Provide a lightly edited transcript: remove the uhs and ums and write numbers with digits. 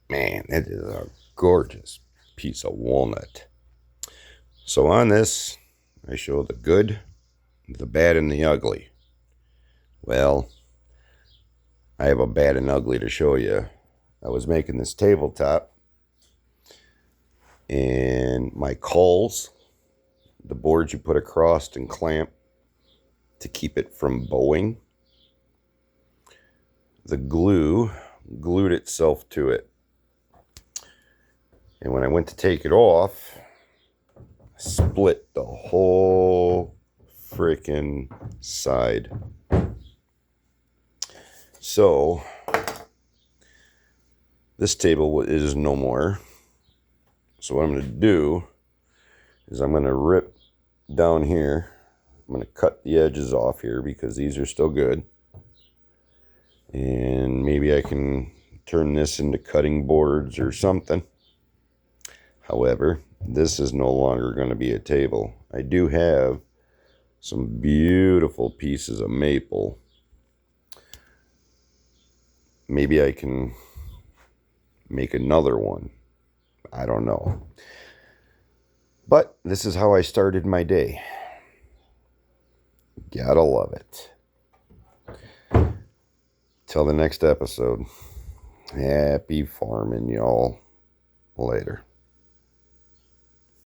Man, it is a gorgeous piece of walnut. So on this, I show the good, the bad, and the ugly. Well, I have a bad and ugly to show you. I was making this tabletop, and my cauls, the boards you put across and clamp to keep it from bowing, the glue glued itself to it. And when I went to take it off, I split the whole freaking side. So this table is no more. So what I'm going to do is I'm going to rip down here. I'm going to cut the edges off here because these are still good. And maybe I can turn this into cutting boards or something. However, this is no longer going to be a table. I do have some beautiful pieces of maple. Maybe I can make another one. I don't know. But this is how I started my day. Gotta love it. Till the next episode. Happy farming, y'all. Later.